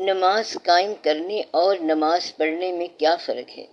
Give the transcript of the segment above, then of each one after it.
نماز قائم کرنے اور نماز پڑھنے میں کیا فرق ہے؟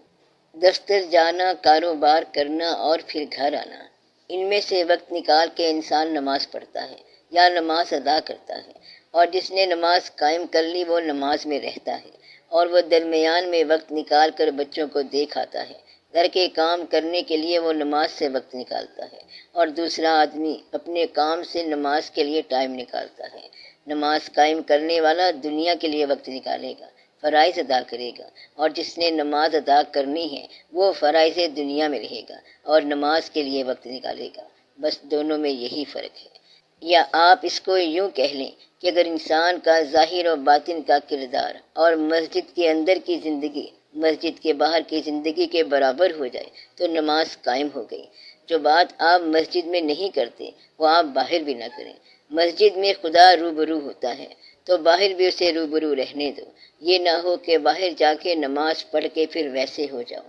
دفتر جانا، کاروبار کرنا اور پھر گھر آنا، ان میں سے وقت نکال کے انسان نماز پڑھتا ہے یا نماز ادا کرتا ہے، اور جس نے نماز قائم کر لی وہ نماز میں رہتا ہے، اور وہ درمیان میں وقت نکال کر بچوں کو دیکھ آتا ہے۔ گھر کے کام کرنے کے لیے وہ نماز سے وقت نکالتا ہے، اور دوسرا آدمی اپنے کام سے نماز کے لیے ٹائم نکالتا ہے۔ نماز قائم کرنے والا دنیا کے لیے وقت نکالے گا، فرائض ادا کرے گا، اور جس نے نماز ادا کرنی ہے وہ فرائض دنیا میں رہے گا اور نماز کے لیے وقت نکالے گا۔ بس دونوں میں یہی فرق ہے۔ یا آپ اس کو یوں کہہ لیں کہ اگر انسان کا ظاہر و باطن کا کردار اور مسجد کے اندر کی زندگی مسجد کے باہر کی زندگی کے برابر ہو جائے تو نماز قائم ہو گئی۔ جو بات آپ مسجد میں نہیں کرتے وہ آپ باہر بھی نہ کریں۔ مسجد میں خدا روبرو ہوتا ہے تو باہر بھی اسے روبرو رہنے دو۔ یہ نہ ہو کہ باہر جا کے نماز پڑھ کے پھر ویسے ہو جاؤ۔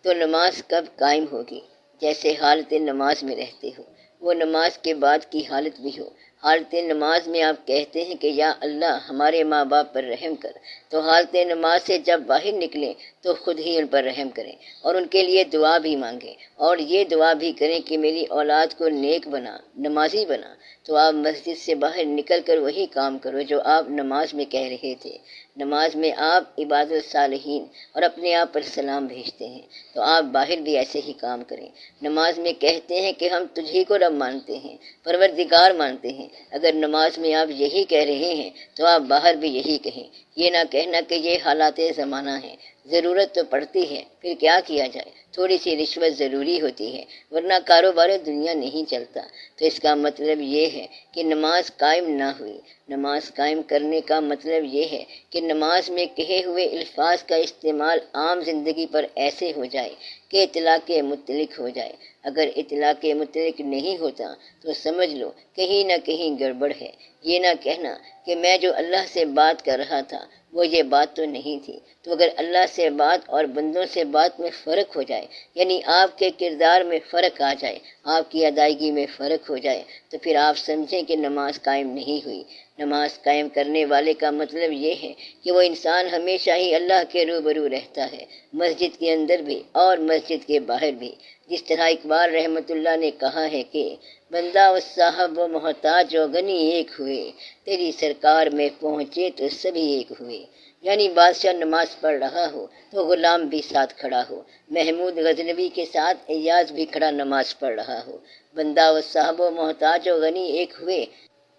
تو نماز کب قائم ہوگی؟ جیسے حالت نماز میں رہتے ہو، وہ نماز کے بعد کی حالت بھی ہو۔ حالت نماز میں آپ کہتے ہیں کہ یا اللہ ہمارے ماں باپ پر رحم کر، تو حالت نماز سے جب باہر نکلیں تو خود ہی ان پر رحم کریں اور ان کے لیے دعا بھی مانگیں، اور یہ دعا بھی کریں کہ میری اولاد کو نیک بنا، نمازی بنا۔ تو آپ مسجد سے باہر نکل کر وہی کام کرو جو آپ نماز میں کہہ رہے تھے۔ نماز میں آپ عباد الصالحین اور اپنے آپ پر سلام بھیجتے ہیں، تو آپ باہر بھی ایسے ہی کام کریں۔ نماز میں کہتے ہیں کہ ہم تجھ ہی کو رب مانتے ہیں، پروردگار مانتے ہیں۔ اگر نماز میں آپ یہی کہہ رہے ہیں تو آپ باہر بھی یہی کہیں۔ یہ نہ کہنا کہ یہ حالات زمانہ ہیں، ضرورت تو پڑتی ہے، پھر کیا کیا جائے، تھوڑی سی رشوت ضروری ہوتی ہے ورنہ کاروبار دنیا نہیں چلتا۔ تو اس کا مطلب یہ ہے کہ نماز قائم نہ ہوئی۔ نماز قائم کرنے کا مطلب یہ ہے کہ نماز میں کہے ہوئے الفاظ کا استعمال عام زندگی پر ایسے ہو جائے کہ اطلاق مطلق ہو جائے۔ اگر اطلاق مطلق نہیں ہوتا تو سمجھ لو کہیں نہ کہیں گڑبڑ ہے۔ یہ نہ کہنا کہ میں جو اللہ سے بات کر رہا تھا وہ یہ بات تو نہیں تھی۔ تو اگر اللہ سے بات اور بندوں سے بات میں فرق ہو جائے، یعنی آپ کے کردار میں فرق آ جائے، آپ کی ادائیگی میں فرق ہو جائے، تو پھر آپ سمجھیں کہ نماز قائم نہیں ہوئی۔ نماز قائم کرنے والے کا مطلب یہ ہے کہ وہ انسان ہمیشہ ہی اللہ کے روبرو رہتا ہے، مسجد کے اندر بھی اور مسجد کے باہر بھی۔ جس طرح اقبال رحمۃ اللہ نے کہا ہے کہ بندہ و صاحب و محتاج و غنی ایک ہوئے، تیری سرکار میں پہنچے تو سبھی ایک ہوئے۔ یعنی بادشاہ نماز پڑھ رہا ہو تو غلام بھی ساتھ کھڑا ہو، محمود غزنوی کے ساتھ ایاز بھی کھڑا نماز پڑھ رہا ہو۔ بندہ و صاحب و محتاج و غنی ایک ہوئے۔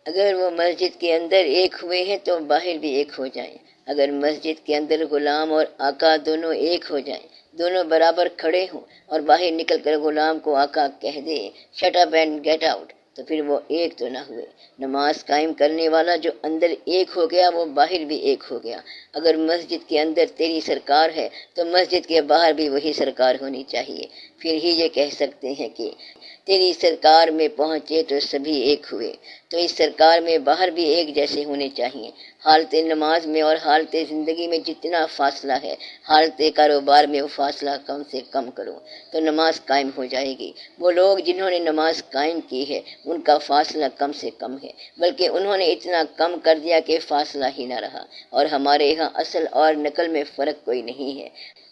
اگر وہ مسجد کے اندر ایک ہوئے ہیں تو باہر بھی ایک ہو جائیں۔ اگر مسجد کے اندر غلام اور آقا دونوں ایک ہو جائیں، دونوں برابر کھڑے ہوں، اور باہر نکل کر غلام کو آقا کہہ دے shut up and get out, تو پھر وہ ایک تو نہ ہوئے۔ نماز قائم کرنے والا جو اندر ایک ہو گیا وہ باہر بھی ایک ہو گیا۔ اگر مسجد کے اندر تیری سرکار ہے تو مسجد کے باہر بھی وہی سرکار ہونی چاہیے، پھر ہی یہ کہہ سکتے ہیں کہ تیری سرکار میں پہنچے تو سبھی ایک ہوئے۔ تو اس سرکار میں باہر بھی ایک جیسے ہونے چاہیے۔ حالت نماز میں اور حالت زندگی میں جتنا فاصلہ ہے، حالت کاروبار میں وہ فاصلہ کم سے کم کرو تو نماز قائم ہو جائے گی۔ وہ لوگ جنہوں نے نماز قائم کی ہے ان کا فاصلہ کم سے کم ہے، بلکہ انہوں نے اتنا کم کر دیا کہ فاصلہ ہی نہ رہا۔ اور ہمارے یہاں اصل اور نقل میں فرق کوئی نہیں ہے۔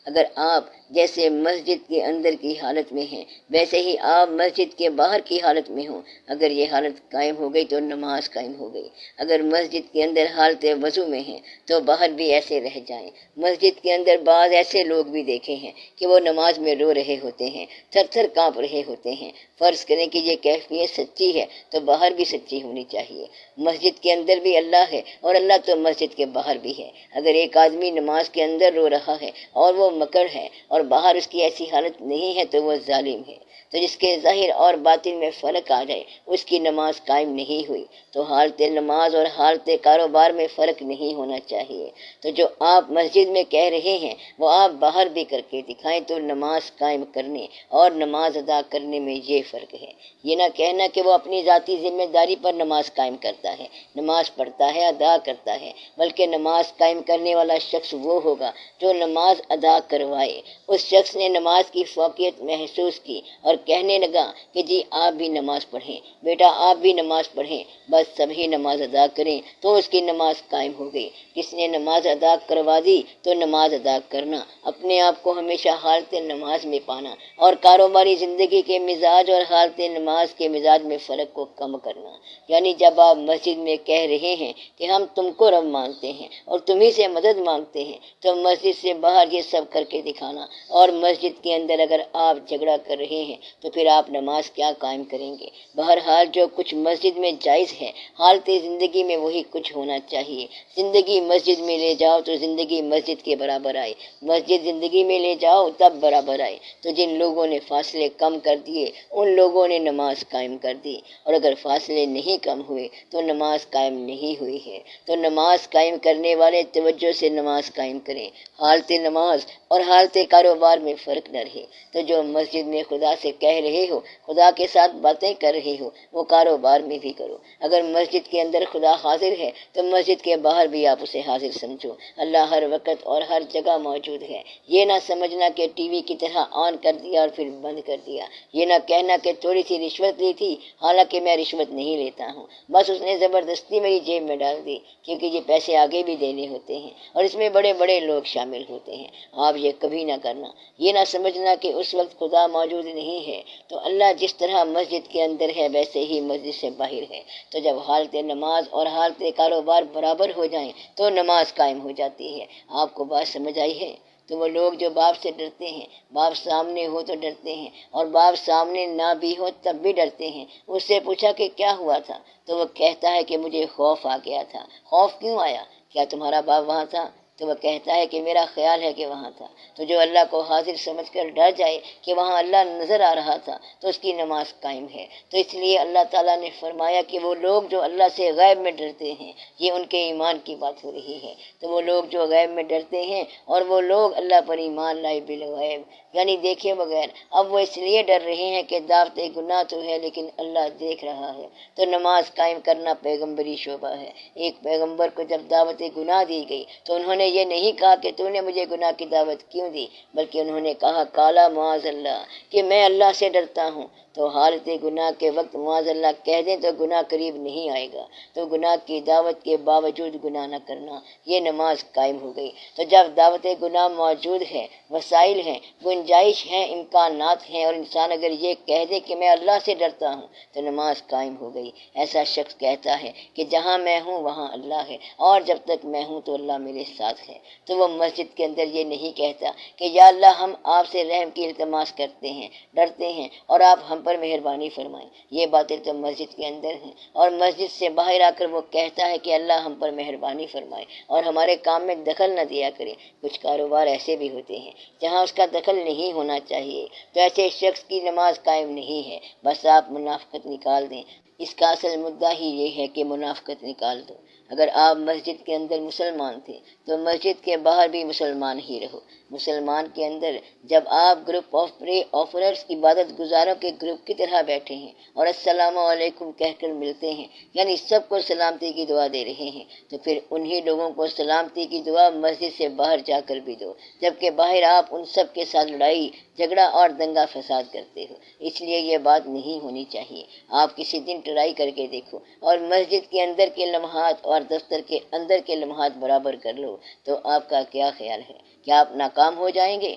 اگر آپ جیسے مسجد کے اندر کی حالت میں ہیں ویسے ہی آپ مسجد کے باہر کی حالت میں ہوں، اگر یہ حالت قائم ہو گئی تو نماز قائم ہو گئی۔ اگر مسجد کے اندر حالت وضو میں ہیں تو باہر بھی ایسے رہ جائیں۔ مسجد کے اندر بعض ایسے لوگ بھی دیکھے ہیں کہ وہ نماز میں رو رہے ہوتے ہیں، تھر تھر کانپ رہے ہوتے ہیں۔ فرض کریں کہ یہ کیفیت سچی ہے تو باہر بھی سچی ہونی چاہیے۔ مسجد کے اندر بھی اللہ ہے اور اللہ تو مسجد کے باہر بھی ہے۔ اگر ایک آدمی نماز کے اندر رو رہا ہے اور وہ مکر ہے اور باہر اس کی ایسی حالت نہیں ہے تو وہ ظالم ہے۔ تو جس کے ظاہر اور باطن میں فرق آ جائے اس کی نماز قائم نہیں ہوئی۔ تو حالت نماز اور حالت کاروبار میں فرق نہیں ہونا چاہیے۔ تو جو آپ مسجد میں کہہ رہے ہیں وہ آپ باہر بھی کر کے دکھائیں تو نماز قائم کرنے اور نماز ادا کرنے میں یہ فرق ہے۔ یہ نہ کہنا کہ وہ اپنی ذاتی ذمہ داری پر نماز قائم کرتا ہے، نماز پڑھتا ہے، ادا کرتا ہے، بلکہ نماز قائم کرنے والا شخص وہ ہوگا جو نماز ادا کروائے اس شخص نے نماز کی فوقیت محسوس کی اور کہنے لگا کہ جی آپ بھی نماز پڑھیں، بیٹا آپ بھی نماز پڑھیں، بس سبھی نماز ادا کریں، تو اس کی نماز قائم ہو گئی۔ جس نے نماز ادا کروا دی تو نماز ادا کرنا، اپنے آپ کو ہمیشہ حالت نماز میں پانا اور کاروباری زندگی کے مزاج اور حالت نماز کے مزاج میں فرق کو کم کرنا۔ یعنی جب آپ مسجد میں کہہ رہے ہیں کہ ہم تم کو رب مانتے ہیں اور تمہیں سے مدد مانگتے ہیں، تو مسجد سے باہر یہ سب کر کے دکھانا، اور مسجد کے اندر اگر آپ جھگڑا کر رہے ہیں تو پھر آپ نماز کیا قائم کریں گے؟ بہرحال جو کچھ مسجد میں جائز ہے، حالت زندگی میں وہی کچھ ہونا چاہیے۔ زندگی مسجد میں لے جاؤ تو زندگی مسجد کے برابر آئے، مسجد زندگی میں لے جاؤ تب برابر آئے۔ تو جن لوگوں نے فاصلے کم کر دیے ان لوگوں نے نماز قائم کر دی، اور اگر فاصلے نہیں کم ہوئے تو نماز قائم نہیں ہوئی ہے۔ تو نماز قائم کرنے والے توجہ سے نماز قائم کریں، حالت نماز اور حالت کاروبار میں فرق نہ رہے۔ تو جو مسجد میں خدا سے کہہ رہے ہو، خدا کے ساتھ باتیں کر رہے ہو، وہ کاروبار میں بھی کرو۔ اگر مسجد کے اندر خدا حاضر ہے تو مسجد کے باہر بھی آپ اسے حاضر سمجھو۔ اللہ ہر وقت اور ہر جگہ موجود ہے۔ یہ نہ سمجھنا کہ ٹی وی کی طرح آن کر دیا اور پھر بند کر دیا، یہ نہ کہنا کہ تھوڑی سی رشوت لی تھی، حالانکہ میں رشوت نہیں لیتا ہوں، بس اس نے زبردستی میری جیب میں ڈال دی، کیونکہ یہ پیسے آگے بھی دینے ہوتے ہیں اور اس میں بڑے بڑے لوگ شامل ہوتے ہیں۔ آپ یہ کبھی نہ کرنا۔ یہ نہ سمجھنا کہ اس وقت خدا موجود نہیں ہے، تو اللہ جس طرح مسجد کے اندر ہے ویسے ہی مسجد سے باہر ہے۔ تو جب حالت نماز اور حالت کاروبار برابر ہو جائیں تو نماز قائم ہو جاتی ہے۔ آپ کو بات سمجھ آئی ہے؟ تو وہ لوگ جو باپ سے ڈرتے ہیں، باپ سامنے ہو تو ڈرتے ہیں، اور باپ سامنے نہ بھی ہو تب بھی ڈرتے ہیں۔ اس سے پوچھا کہ کیا ہوا تھا، تو وہ کہتا ہے کہ مجھے خوف آ گیا تھا۔ خوف کیوں آیا؟ کیا تمہارا باپ وہاں تھا؟ تو وہ کہتا ہے کہ میرا خیال ہے کہ وہاں تھا۔ تو جو اللہ کو حاضر سمجھ کر ڈر جائے کہ وہاں اللہ نظر آ رہا تھا تو اس کی نماز قائم ہے۔ تو اس لیے اللہ تعالیٰ نے فرمایا کہ وہ لوگ جو اللہ سے غیب میں ڈرتے ہیں، یہ ان کے ایمان کی بات ہو رہی ہے۔ تو وہ لوگ جو غیب میں ڈرتے ہیں اور وہ لوگ اللہ پر ایمان لائے بالغیب، یعنی دیکھے بغیر، اب وہ اس لیے ڈر رہے ہیں کہ دعوت گناہ تو ہے لیکن اللہ دیکھ رہا ہے۔ تو نماز قائم کرنا پیغمبری شعبہ ہے۔ ایک پیغمبر کو جب دعوت گناہ دی گئی تو انہوں نے یہ نہیں کہا کہ تو نے مجھے گناہ کی دعوت کیوں دی، بلکہ انہوں نے کہا کالا معاذ اللہ کہ میں اللہ سے ڈرتا ہوں۔ تو حالت گناہ کے وقت معاذ اللہ کہہ دیں تو گناہ قریب نہیں آئے گا۔ تو گناہ کی دعوت کے باوجود گناہ نہ کرنا، یہ نماز قائم ہو گئی۔ تو جب دعوت گناہ موجود ہے، وسائل ہیں، گنجائش ہیں، امکانات ہیں، اور انسان اگر یہ کہہ دے کہ میں اللہ سے ڈرتا ہوں تو نماز قائم ہو گئی۔ ایسا شخص کہتا ہے کہ جہاں میں ہوں وہاں اللہ ہے، اور جب تک میں ہوں تو اللہ میرے ساتھ ہے۔ تو وہ مسجد کے اندر یہ نہیں کہتا کہ یا اللہ ہم آپ سے رحم کی التماس کرتے ہیں، ڈرتے ہیں، اور آپ ہم پر مہربانی فرمائیں۔ یہ باتیں تو مسجد کے اندر ہیں، اور مسجد سے باہر آ کر وہ کہتا ہے کہ اللہ ہم پر مہربانی فرمائے اور ہمارے کام میں دخل نہ دیا کرے۔ کچھ کاروبار ایسے بھی ہوتے ہیں جہاں اس کا دخل نہیں ہونا چاہیے، تو ایسے شخص کی نماز قائم نہیں ہے۔ بس آپ منافقت نکال دیں۔ اس کا اصل مدعا ہی یہ ہے کہ منافقت نکال دو۔ اگر آپ مسجد کے اندر مسلمان تھے تو مسجد کے باہر بھی مسلمان ہی رہو۔ مسلمان کے اندر جب آپ گروپ آف پرے آفررز، عبادت گزاروں کے گروپ کی طرح بیٹھے ہیں اور السلام علیکم کہہ کر ملتے ہیں، یعنی سب کو سلامتی کی دعا دے رہے ہیں، تو پھر انہی لوگوں کو سلامتی کی دعا مسجد سے باہر جا کر بھی دو، جبکہ باہر آپ ان سب کے ساتھ لڑائی جھگڑا اور دنگا فساد کرتے ہو۔ اس لیے یہ بات نہیں ہونی چاہیے۔ آپ کسی دن ٹرائی کر کے دیکھو اور مسجد کے اندر کے لمحات اور دفتر کے اندر کے لمحات برابر کر لو، تو آپ کا کیا خیال ہے؟ کیا آپ ناکام ہو جائیں گے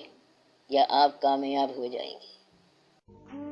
یا آپ کامیاب ہو جائیں گے؟